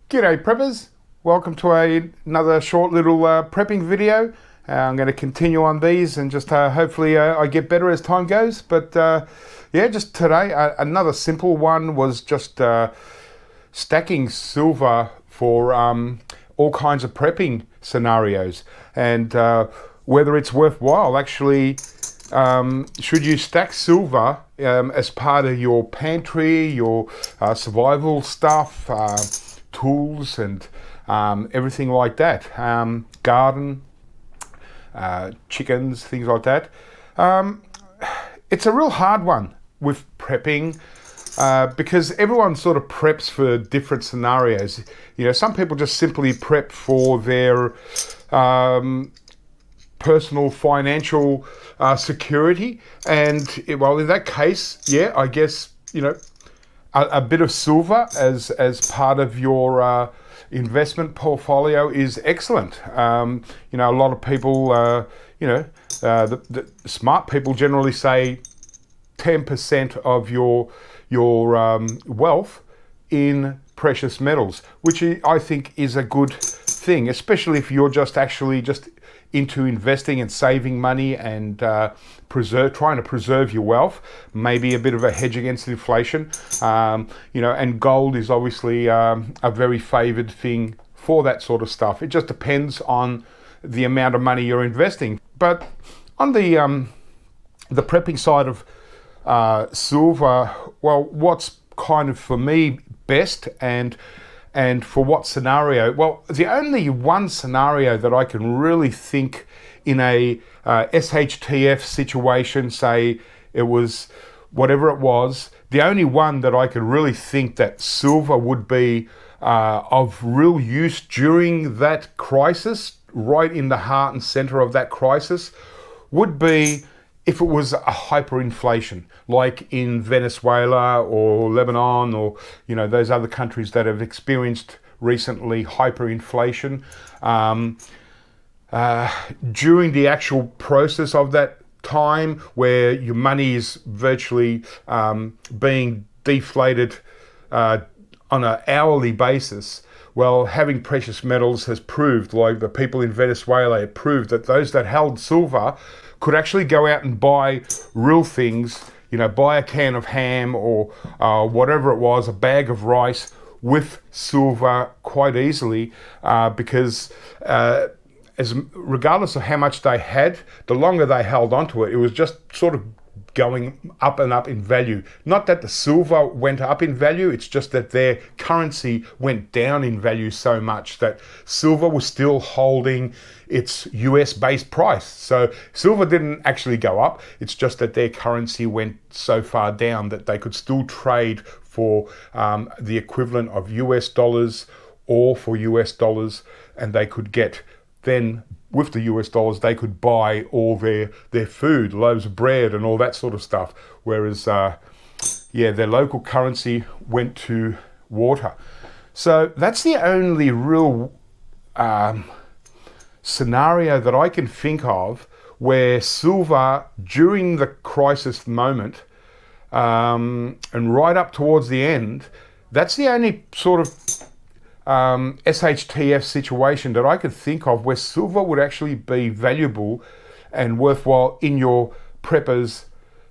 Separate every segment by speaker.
Speaker 1: G'day preppers, welcome to another short little prepping video. I'm going to continue on these and just hopefully I get better as time goes. But yeah, just today another simple one was just stacking silver for all kinds of prepping scenarios, and whether it's worthwhile actually. Should you stack silver as part of your pantry, your survival stuff, tools and everything like that, garden, chickens, things like that. It's a real hard one with prepping because everyone sort of preps for different scenarios. You know, some people just simply prep for their personal financial security, and well, in that case, yeah, I guess, you know, a bit of silver as part of your investment portfolio is excellent. You know, a lot of people, the smart people generally say 10% of your wealth in precious metals, which I think is a good thing, especially if you're just into investing and saving money and trying to preserve your wealth, maybe a bit of a hedge against inflation. You know, and gold is obviously a very favored thing for that sort of stuff. It just depends on the amount of money you're investing. But on the prepping side of silver, well, what's kind of for me best and for what scenario? Well, the only one scenario that I can really think in a SHTF situation, say it was whatever it was, the only one that I could really think that silver would be of real use during that crisis, right in the heart and center of that crisis, would be if it was a hyperinflation, like in Venezuela or Lebanon or, you know, those other countries that have experienced recently hyperinflation. During the actual process of that time where your money is virtually being deflated on an hourly basis, well, having precious metals has proved, like the people in Venezuela, it proved that those that held silver could actually go out and buy real things, you know, buy a can of ham or whatever it was, a bag of rice with silver quite easily, because regardless of how much they had, the longer they held onto it, it was just sort of going up and up in value. Not that the silver went up in value, it's just that their currency went down in value so much that silver was still holding its US based price. So silver didn't actually go up, it's just that their currency went so far down that they could still trade for the equivalent of US dollars or for US dollars, and they could get then with the US dollars, they could buy all their food, loaves of bread and all that sort of stuff. Whereas, their local currency went to water. So that's the only real scenario that I can think of where silver, during the crisis moment, and right up towards the end, that's the only sort of SHTF situation that I could think of where silver would actually be valuable and worthwhile in your prepper's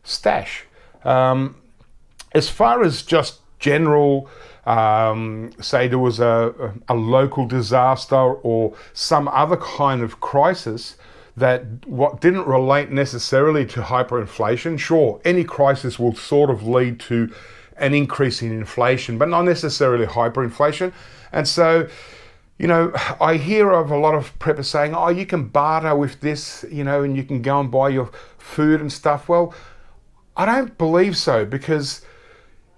Speaker 1: stash. As far as just general, say there was a local disaster or some other kind of crisis that what didn't relate necessarily to hyperinflation, sure, any crisis will sort of lead to an increase in inflation, but not necessarily hyperinflation. And so, you know, I hear of a lot of preppers saying, oh, you can barter with this, you know, and you can go and buy your food and stuff. Well, I don't believe so, because,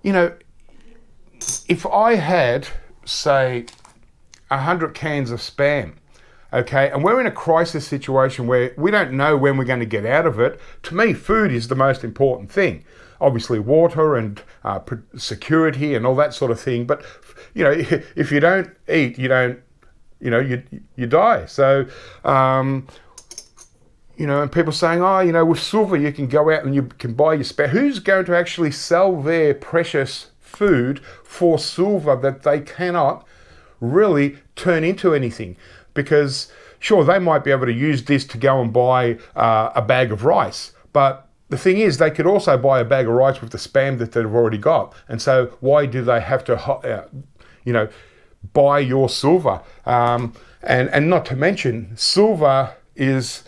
Speaker 1: you know, if I had, say, 100 cans of Spam, okay, and we're in a crisis situation where we don't know when we're going to get out of it, to me, food is the most important thing. Obviously, water and security and all that sort of thing. But, you know, if you don't eat, you don't, you know, you die. So, you know, and people saying, oh, you know, with silver you can go out and you can buy your spare. Who's going to actually sell their precious food for silver that they cannot really turn into anything. Because sure, they might be able to use this to go and buy a bag of rice, but the thing is, they could also buy a bag of rice with the spam that they've already got. And so why do they have to, buy your silver? And not to mention, silver this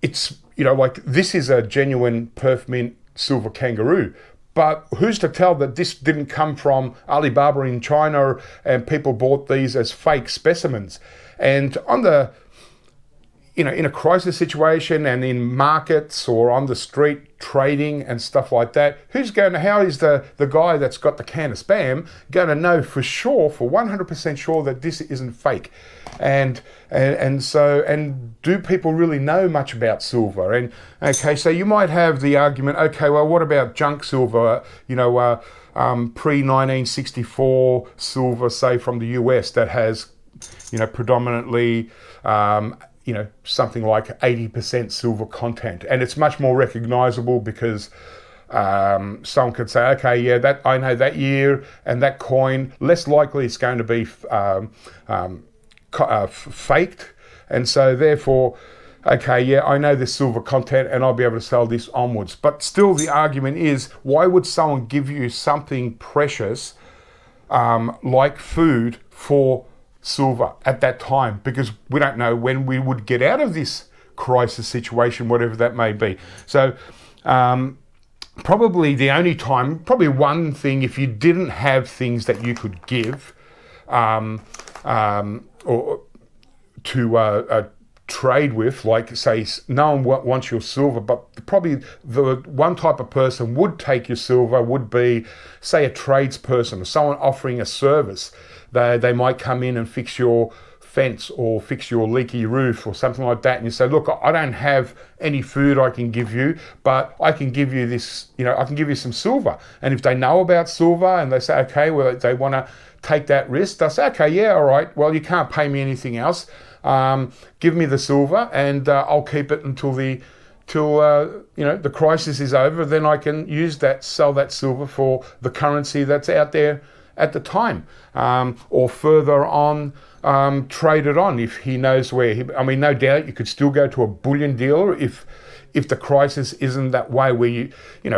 Speaker 1: is a genuine Perth Mint silver kangaroo. But who's to tell that this didn't come from Alibaba in China and people bought these as fake specimens? And on the in a crisis situation and in markets or on the street trading and stuff like that, how is the guy that's got the can of spam going to know for sure, for 100% sure, that this isn't fake? And do people really know much about silver? And okay, so you might have the argument, okay, well, what about junk silver, pre-1964 silver, say from the US, that has, predominantly, something like 80% silver content, and it's much more recognizable because someone could say, okay, yeah, that I know that year and that coin, less likely it's going to be faked, and so therefore, okay, yeah, I know this silver content and I'll be able to sell this onwards. But still, the argument is, why would someone give you something precious like food for silver at that time? Because we don't know when we would get out of this crisis situation, whatever that may be. So probably one thing, if you didn't have things that you could give or to trade with, like say no one wants your silver, but probably the one type of person would take your silver would be, say, a tradesperson or someone offering a service. They might come in and fix your fence or fix your leaky roof or something like that, and you say, look, I don't have any food I can give you, but I can give you this, I can give you some silver. And if they know about silver and they say, okay, well, they want to take that risk, they'll say, okay, yeah, all right, well, you can't pay me anything else. Give me the silver and I'll keep it until the crisis is over. Then I can sell that silver for the currency that's out there at the time, or further on, trade it on if he knows where. No doubt you could still go to a bullion dealer if the crisis isn't that way, where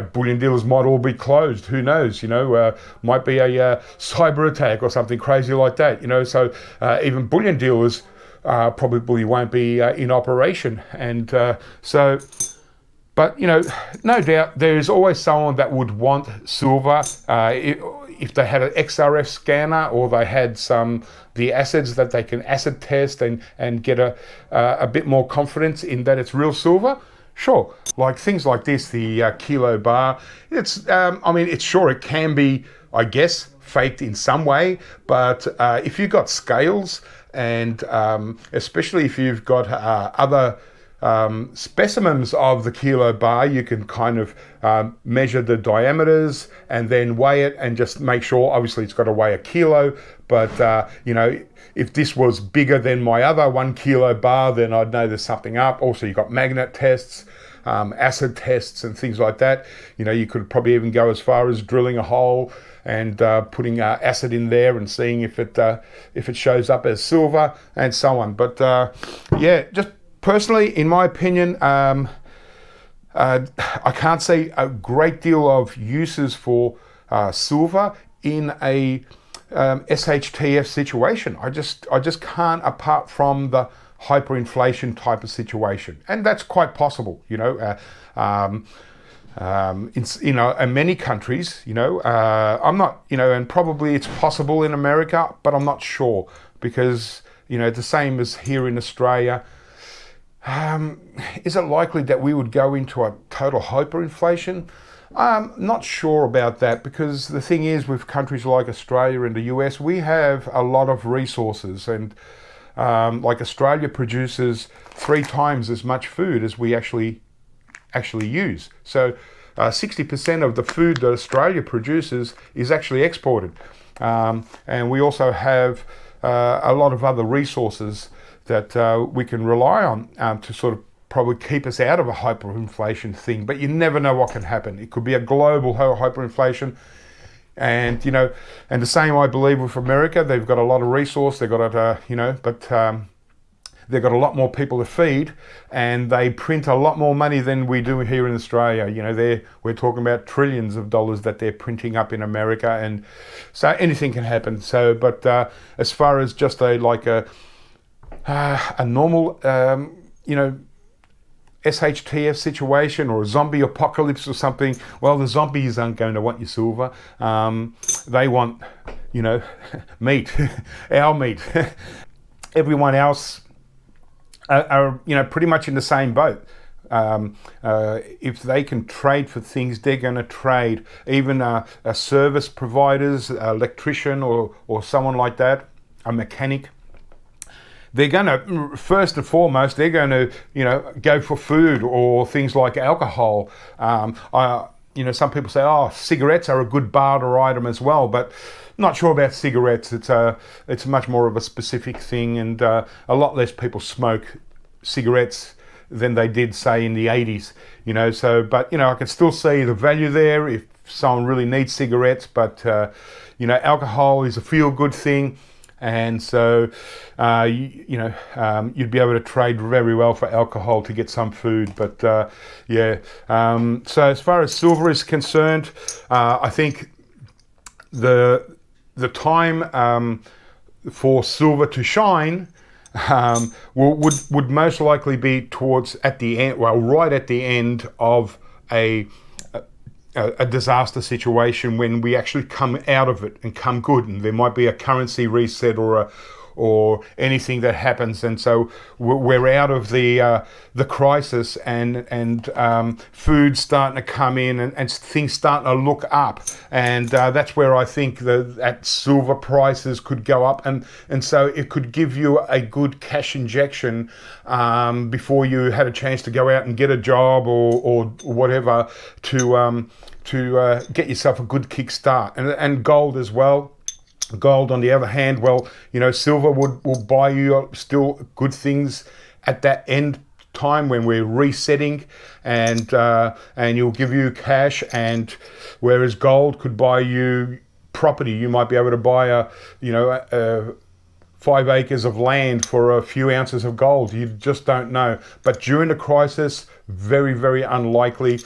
Speaker 1: bullion dealers might all be closed. Who knows? Might be a cyber attack or something crazy like that. So even bullion dealers probably won't be in operation, and so. But no doubt there is always someone that would want silver if they had an XRF scanner, or they had the acids that they can acid test and get a bit more confidence in that it's real silver. Sure, like things like this, the kilo bar. It can be, I guess, faked in some way. But if you've got scales, and especially if you've got other specimens of the kilo bar, you can kind of measure the diameters and then weigh it and just make sure, obviously it's got to weigh a kilo, but if this was bigger than my other 1 kilo bar, then I'd know there's something up. Also, you've got magnet tests, acid tests and things like that. You could probably even go as far as drilling a hole and putting acid in there and seeing if it shows up as silver and so on. But just personally, in my opinion, I can't see a great deal of uses for silver in a SHTF situation. I just can't, apart from the hyperinflation type of situation, and that's quite possible. In many countries, I'm not, and probably it's possible in America, but I'm not sure, because the same as here in Australia. Is it likely that we would go into a total hyperinflation? I'm not sure about that, because the thing is, with countries like Australia and the US, we have a lot of resources, and like Australia produces 3 times as much food as we actually use. So 60% of the food that Australia produces is actually exported, and we also have a lot of other resources that we can rely on to sort of probably keep us out of a hyperinflation thing. But you never know what can happen. It could be a global hyperinflation. And, and the same, I believe, with America. They've got a lot of resource. They've got, but they've got a lot more people to feed, and they print a lot more money than we do here in Australia. We're talking about trillions of dollars that they're printing up in America, and so anything can happen. So, but as far as just a normal, SHTF situation or a zombie apocalypse or something, well, the zombies aren't going to want your silver. They want, meat, our meat. Everyone else are pretty much in the same boat. If they can trade for things, they're going to trade. Even service providers, electrician or someone like that, a mechanic, they're going to, first and foremost, they're going to, go for food or things like alcohol. Some people say, cigarettes are a good barter item as well, but not sure about cigarettes. It's much more of a specific thing, and a lot less people smoke cigarettes than they did, say, in the 80s. But I can still see the value there if someone really needs cigarettes. But alcohol is a feel-good thing. And so, you'd be able to trade very well for alcohol to get some food. But so as far as silver is concerned, I think the time for silver to shine would most likely be towards at the end, right at the end of a disaster situation, when we actually come out of it and come good, and there might be a currency reset or anything that happens, and so we're out of the crisis, and food's starting to come in, and things starting to look up, and that's where I think that silver prices could go up, and so it could give you a good cash injection before you had a chance to go out and get a job or whatever to get yourself a good kickstart, and gold as well. Gold, on the other hand, silver will buy you still good things at that end time when we're resetting, and you'll give you cash, and whereas gold could buy you property. You might be able to buy a 5 acres of land for a few ounces of gold. You just don't know. But during the crisis, very, very unlikely.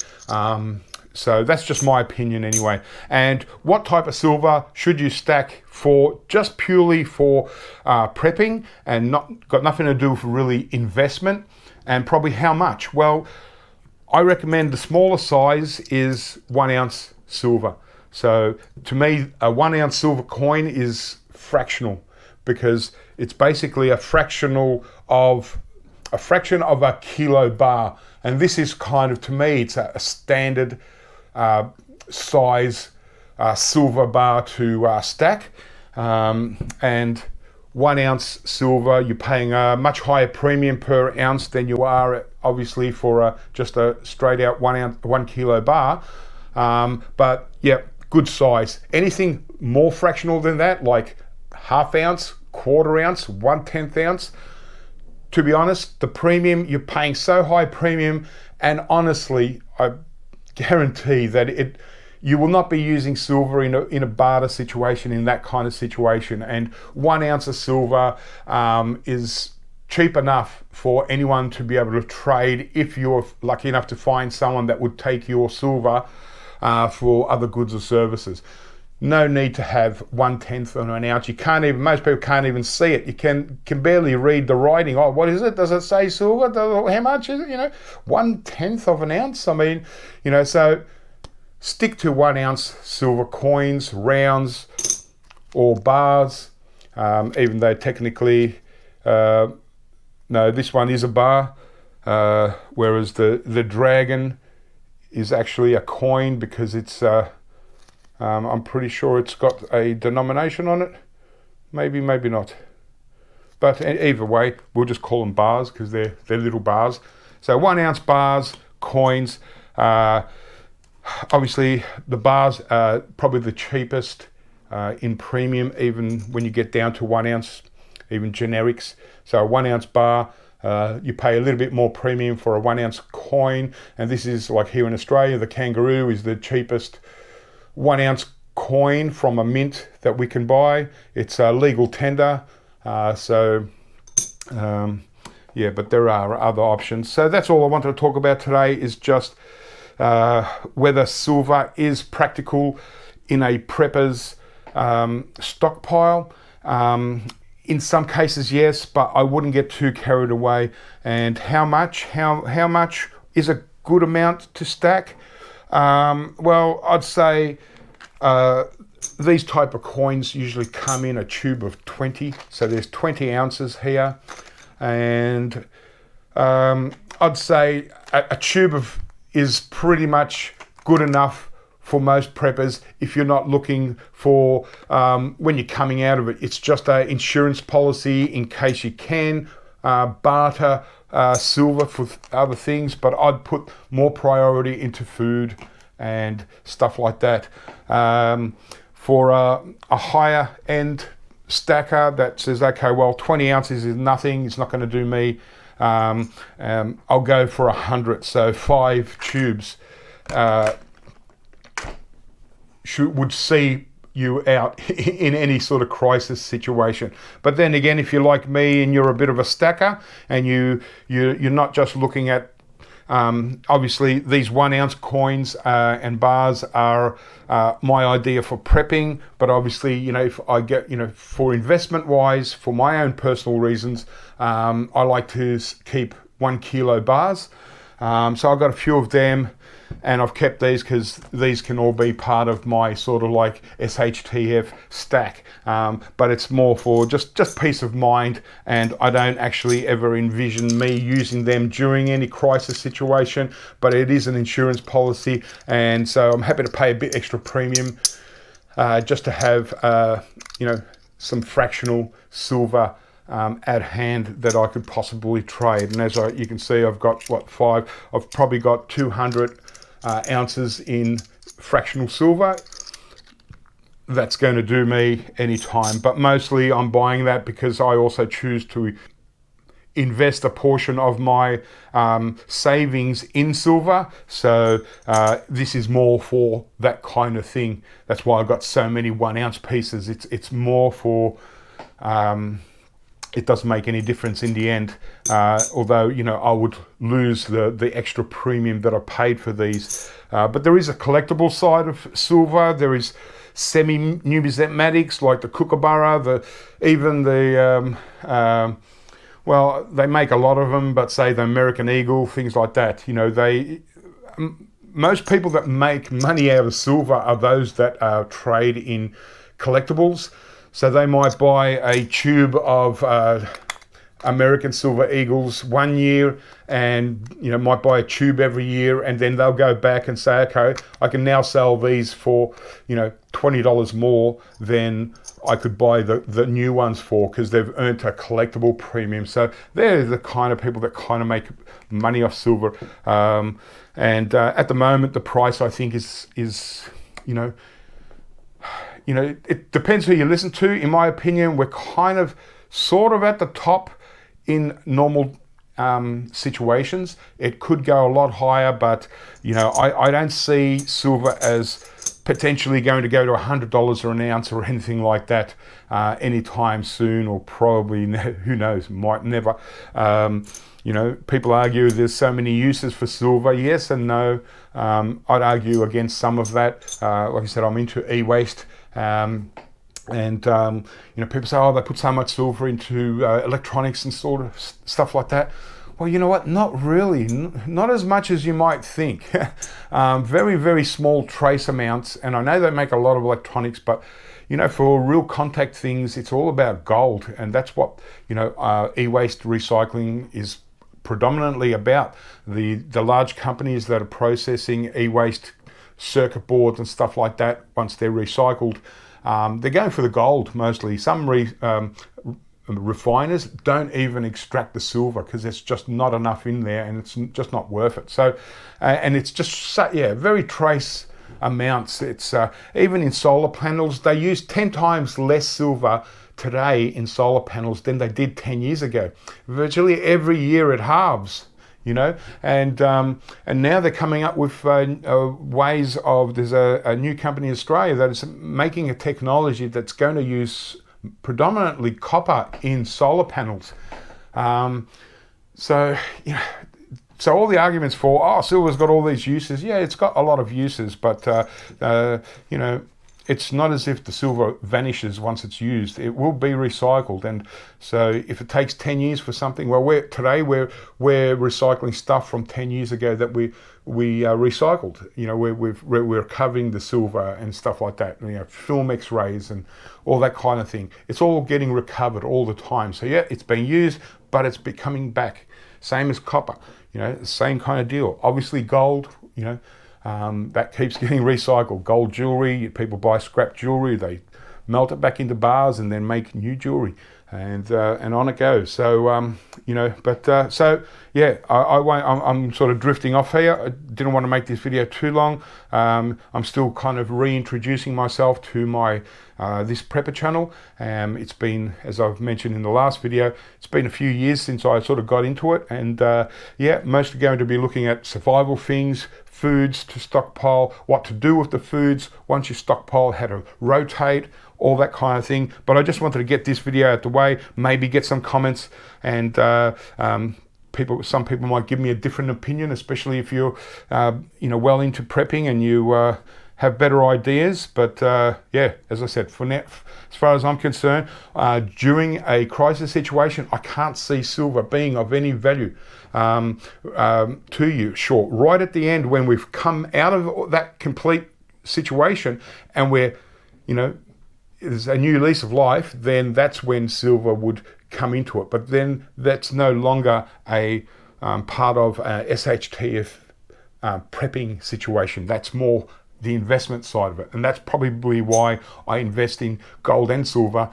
Speaker 1: So that's just my opinion anyway. And what type of silver should you stack for, just purely for prepping, and got nothing to do with really investment, and probably how much? Well, I recommend the smaller size is 1 ounce silver. So to me, a 1 ounce silver coin is fractional, because it's basically a fraction of a kilo bar. And this is kind of, to me, it's a standard size silver bar to stack, and 1 ounce silver, you're paying a much higher premium per ounce than you are obviously for just a straight out 1 kilo bar, but yeah, good size. Anything more fractional than that, like half ounce, quarter ounce, 1/10 ounce, to be honest, the premium, you're paying so high premium, and honestly, I guarantee that you will not be using silver in a barter situation, in that kind of situation. And 1 ounce of silver is cheap enough for anyone to be able to trade, if you're lucky enough to find someone that would take your silver for other goods or services. No need to have 1/10 of an ounce. Most people can't even see it. You can barely read the writing. Oh, what is it? Does it say silver? How much is it? 1/10 of an ounce. I mean, so stick to 1 ounce silver coins, rounds, or bars. Even though technically, no, this one is a bar, whereas the dragon is actually a coin, because it's I'm pretty sure it's got a denomination on it. Maybe not. But either way, we'll just call them bars, because they're little bars. So 1 ounce bars, coins. Obviously, the bars are probably the cheapest in premium, even when you get down to 1 ounce, even generics. So a 1 ounce bar, you pay a little bit more premium for a 1 ounce coin. And this is like here in Australia, the kangaroo is the cheapest 1 ounce coin from a mint that we can buy. It's a legal tender. Yeah, but there are other options. So that's all I wanted to talk about today, is just whether silver is practical in a prepper's stockpile. In some cases, yes, but I wouldn't get too carried away. And how much is a good amount to stack? Well, I'd say these type of coins usually come in a tube of 20. So there's 20 ounces here. And I'd say a tube is pretty much good enough for most preppers if you're not looking for, when you're coming out of it, it's just an insurance policy in case you can barter silver for other things. But I'd put more priority into food and stuff like that. For a higher end stacker that says, okay, well, 20 ounces is nothing, it's not going to do me, I'll go for 100. So 5 tubes would see you out in any sort of crisis situation. But then again, if you're like me and you're a bit of a stacker and you're not just looking at, obviously these 1 ounce coins and bars are my idea for prepping, but obviously, you know, if I get, you know, for investment wise, for my own personal reasons, I like to keep 1 kilo bars. So I've got a few of them, and I've kept these because these can all be part of my sort of like SHTF stack. But it's more for just peace of mind, and I don't actually ever envision me using them during any crisis situation, but it is an insurance policy, and so I'm happy to pay a bit extra premium just to have, you know, some fractional silver at hand that I could possibly trade. And as you can see, I've got, what, 5, I've probably got 200 ounces in fractional silver. That's going to do me anytime, but mostly I'm buying that because I also choose to invest a portion of my savings in silver. So this is more for that kind of thing. That's why I've got so many 1 ounce pieces. It's more for, it doesn't make any difference in the end, although, you know, I would lose the extra premium that I paid for these. But there is a collectible side of silver. There is semi-numismatics like the Kookaburra, even the, well, they make a lot of them, but say the American Eagle, things like that. You know, most people that make money out of silver are those that trade in collectibles. So they might buy a tube of American Silver Eagles 1 year, and, you know, might buy a tube every year, and then they'll go back and say, okay, I can now sell these for, you know, $20 more than I could buy the new ones for, because they've earned a collectible premium. So they're the kind of people that kind of make money off silver. And at the moment, the price, I think, is you know, it depends who you listen to. In my opinion, we're kind of sort of at the top in normal situations. It could go a lot higher, but, you know, I don't see silver as potentially going to go to $100 an ounce or anything like that anytime soon, or probably, who knows, might never. You know, people argue there's so many uses for silver. Yes and no. I'd argue against some of that. Like I said, I'm into e-waste. You know, people say, oh, they put so much silver into electronics and sort of stuff like that. Well, you know what? Not really. Not as much as you might think. Very, very small trace amounts. And I know they make a lot of electronics, but, you know, for real contact things, it's all about gold. And that's what, you know, e-waste recycling is predominantly about. The large companies that are processing e-waste circuit boards and stuff like that, once they're recycled, they're going for the gold mostly. Some refiners don't even extract the silver because there's just not enough in there, and it's just not worth it. So, and it's just, yeah, very trace amounts. It's even in solar panels, they use 10 times less silver today in solar panels than they did 10 years ago. Virtually every year it halves. you know, and now they're coming up with ways of. There's a new company in Australia that is making a technology that's going to use predominantly copper in solar panels. So you know, so all the arguments for silver's got all these uses. Yeah, it's got a lot of uses, but you know, it's not as if the silver vanishes once it's used. It will be recycled, and so if it takes 10 years for something, well, today we're recycling stuff from 10 years ago that we recycled. You know, we're covering the silver and stuff like that. You know, film X-rays and all that kind of thing. It's all getting recovered all the time. So yeah, it's being used, but it's coming back. Same as copper. You know, same kind of deal. Obviously, gold. You know. That keeps getting recycled. Gold jewelry, people buy scrap jewelry, they melt it back into bars and then make new jewelry, and on it goes. So you know, but so yeah, I won't. I'm sort of drifting off here. I didn't want to make this video too long. I'm still kind of reintroducing myself to my this prepper channel. It's been, as I've mentioned in the last video, it's been a few years since I sort of got into it, and yeah, mostly going to be looking at survival things, foods to stockpile, what to do with the foods once you stockpile, how to rotate, all that kind of thing. But I just wanted to get this video out the way, maybe get some comments, and some people might give me a different opinion, especially if you're you know, well into prepping and you have better ideas. But yeah, as I said, for now, as far as I'm concerned, during a crisis situation, I can't see silver being of any value to you. Sure, right at the end, when we've come out of that complete situation and we're, you know, there's a new lease of life, then that's when silver would come into it. But then that's no longer a part of a SHTF prepping situation. That's more the investment side of it, and that's probably why I invest in gold and silver,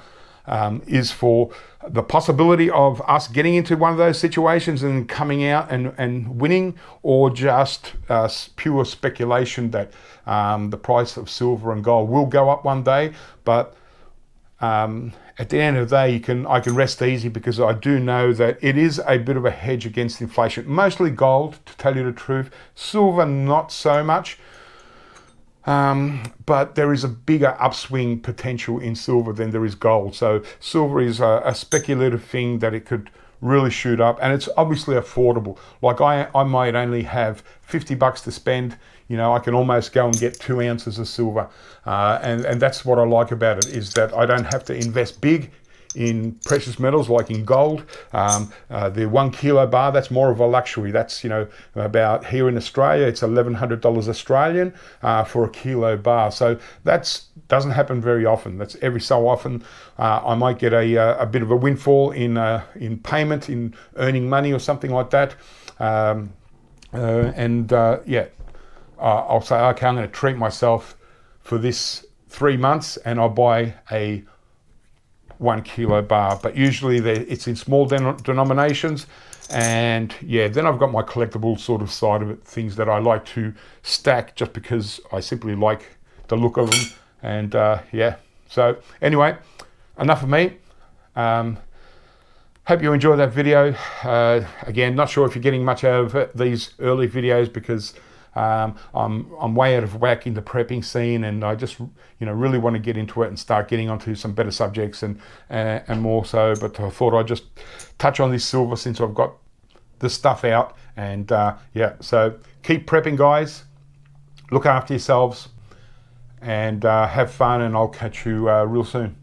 Speaker 1: is for the possibility of us getting into one of those situations and coming out and winning, or just pure speculation that the price of silver and gold will go up one day. But at the end of the day, I can rest easy, because I do know that it is a bit of a hedge against inflation. Mostly gold, to tell you the truth. Silver, not so much. But there is a bigger upswing potential in silver than there is gold. So silver is a speculative thing that it could really shoot up, and it's obviously affordable. Like I might only have $50 to spend. You know, I can almost go and get 2 ounces of silver, and that's what I like about it, is that I don't have to invest big in precious metals like in gold. The 1 kilo bar, that's more of a luxury. That's, you know, about, here in Australia, it's $1,100 Australian for a kilo bar. So that doesn't happen very often. That's every so often. I might get a bit of a windfall in payment, in earning money or something like that. Yeah, I'll say, okay, I'm going to treat myself for this 3 months, and I'll buy a 1 kilo bar, but usually it's in small denominations. And yeah, then I've got my collectible sort of side of it, things that I like to stack just because I simply like the look of them. And yeah, so anyway, enough of me. Hope you enjoyed that video. Again, not sure if you're getting much out of it, these early videos, because I'm way out of whack in the prepping scene, and I just, you know, really want to get into it and start getting onto some better subjects and more so. But I thought I'd just touch on this silver since I've got the stuff out. And yeah, so keep prepping, guys. Look after yourselves, and have fun, and I'll catch you real soon.